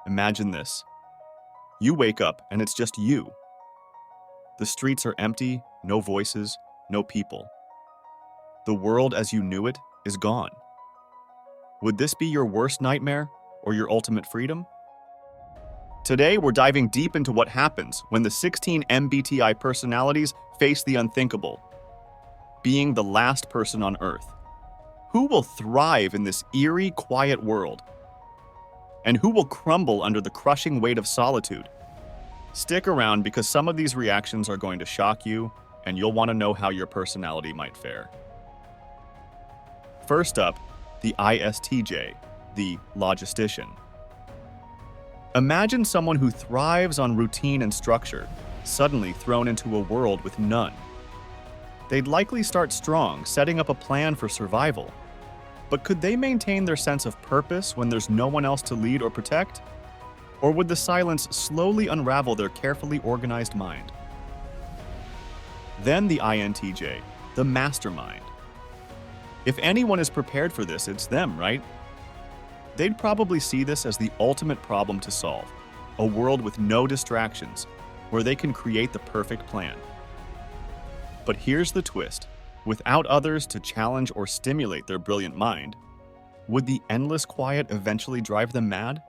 Imagine this. You wake up and it's just you. The streets are empty, no voices, no people. The world as you knew it is gone. Would this be your worst nightmare or your ultimate freedom? Today, we're diving deep into what happens when the 16 MBTI personalities face the unthinkable, being the last person on Earth. Who will thrive in this eerie, quiet world? And who will crumble under the crushing weight of solitude? Stick around because some of these reactions are going to shock you, and you'll want to know how your personality might fare. First up, the ISTJ, the logistician. Imagine someone who thrives on routine and structure, suddenly thrown into a world with none. They'd likely start strong, setting up a plan for survival. But could they maintain their sense of purpose when there's no one else to lead or protect? Or would the silence slowly unravel their carefully organized mind? Then the INTJ, the mastermind. If anyone is prepared for this, it's them, right? They'd probably see this as the ultimate problem to solve, a world with no distractions, where they can create the perfect plan. But here's the twist. Without others to challenge or stimulate their brilliant mind, would the endless quiet eventually drive them mad?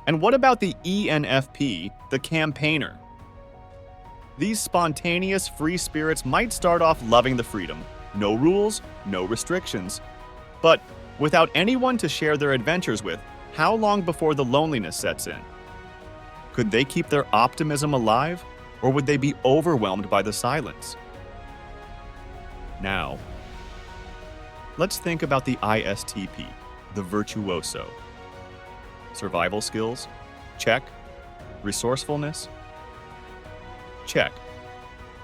And what about the ENFP, the campaigner? These spontaneous, free spirits might start off loving the freedom. No rules, no restrictions. But without anyone to share their adventures with, how long before the loneliness sets in? Could they keep their optimism alive, or would they be overwhelmed by the silence? Now, let's think about the ISTP, the virtuoso. Survival skills? Check. Resourcefulness? Check.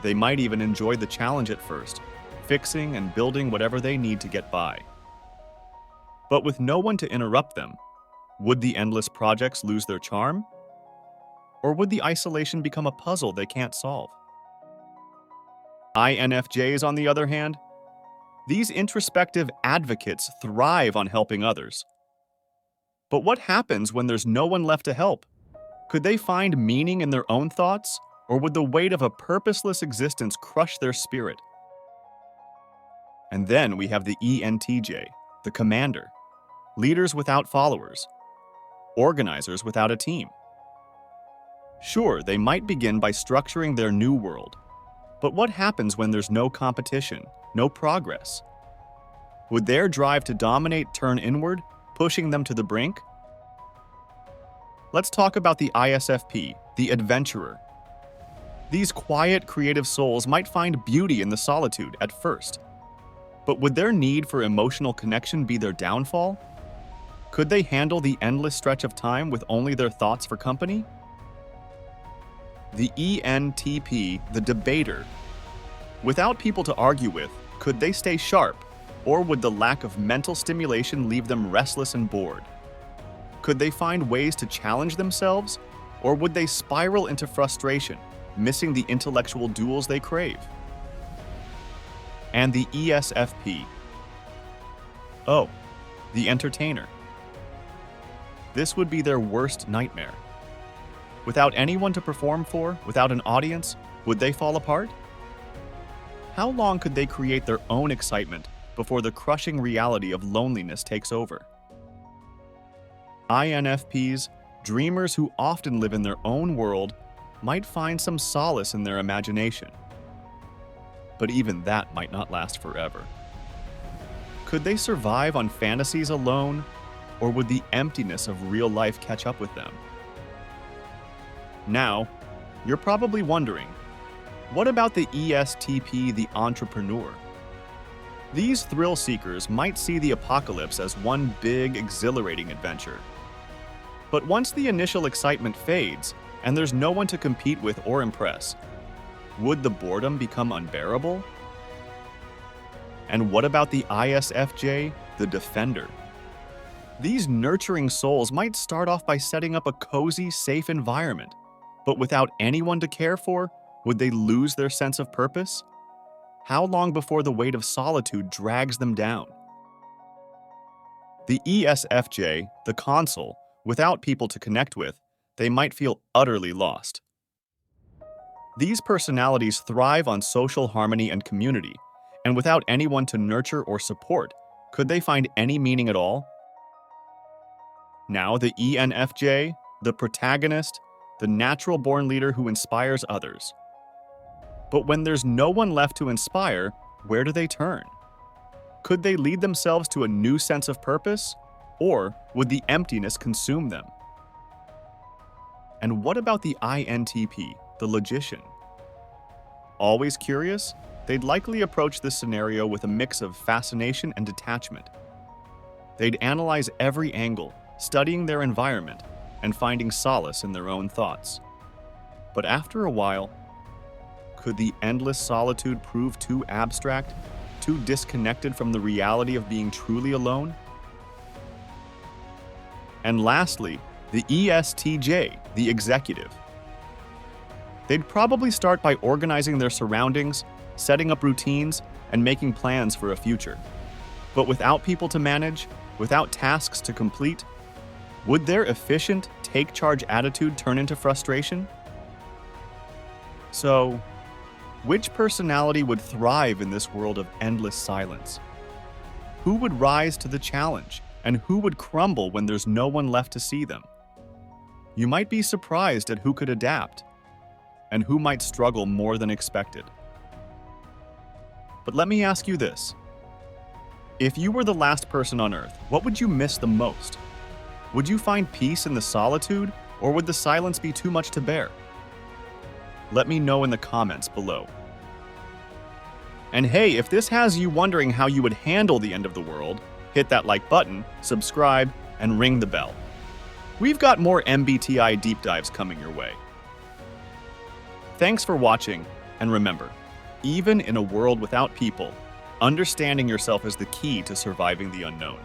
They might even enjoy the challenge at first, fixing and building whatever they need to get by. But with no one to interrupt them, would the endless projects lose their charm? Or would the isolation become a puzzle they can't solve? INFJs, on the other hand, these introspective advocates thrive on helping others. But what happens when there's no one left to help? Could they find meaning in their own thoughts, or would the weight of a purposeless existence crush their spirit? And then we have the ENTJ, the commander, leaders without followers, organizers without a team. Sure, they might begin by structuring their new world, but what happens when there's no competition, no progress? Would their drive to dominate turn inward, pushing them to the brink? Let's talk about the ISFP, the adventurer. These quiet, creative souls might find beauty in the solitude at first. But would their need for emotional connection be their downfall? Could they handle the endless stretch of time with only their thoughts for company? The ENTP, the debater. Without people to argue with, could they stay sharp, or would the lack of mental stimulation leave them restless and bored? Could they find ways to challenge themselves, or would they spiral into frustration, missing the intellectual duels they crave? And the ESFP. Oh, the entertainer. This would be their worst nightmare. Without anyone to perform for, without an audience, would they fall apart? How long could they create their own excitement before the crushing reality of loneliness takes over? INFPs, dreamers who often live in their own world, might find some solace in their imagination. But even that might not last forever. Could they survive on fantasies alone, or would the emptiness of real life catch up with them? Now, you're probably wondering, what about the ESTP, the entrepreneur? These thrill seekers might see the apocalypse as one big, exhilarating adventure. But once the initial excitement fades, and there's no one to compete with or impress, would the boredom become unbearable? And what about the ISFJ, the defender? These nurturing souls might start off by setting up a cozy, safe environment, but without anyone to care for, would they lose their sense of purpose? How long before the weight of solitude drags them down? The ESFJ, the consul, Without people to connect with, they might feel utterly lost. These personalities thrive on social harmony and community, and without anyone to nurture or support, could they find any meaning at all? Now, the ENFJ, the protagonist, the natural-born leader who inspires others. But when there's no one left to inspire, where do they turn? Could they lead themselves to a new sense of purpose, or would the emptiness consume them? And what about the INTP, the logician? Always curious, they'd likely approach this scenario with a mix of fascination and detachment. They'd analyze every angle, studying their environment, and finding solace in their own thoughts. But after a while, could the endless solitude prove too abstract, too disconnected from the reality of being truly alone? And lastly, the ESTJ, the executive. They'd probably start by organizing their surroundings, setting up routines, and making plans for a future. But without people to manage, without tasks to complete, would their efficient, take-charge attitude turn into frustration? So, which personality would thrive in this world of endless silence? Who would rise to the challenge, and who would crumble when there's no one left to see them? You might be surprised at who could adapt, and who might struggle more than expected. But let me ask you this. If you were the last person on Earth, what would you miss the most? Would you find peace in the solitude, or would the silence be too much to bear? Let me know in the comments below. And hey, if this has you wondering how you would handle the end of the world, hit that like button, subscribe, and ring the bell. We've got more MBTI deep dives coming your way. Thanks for watching, and remember, even in a world without people, understanding yourself is the key to surviving the unknown.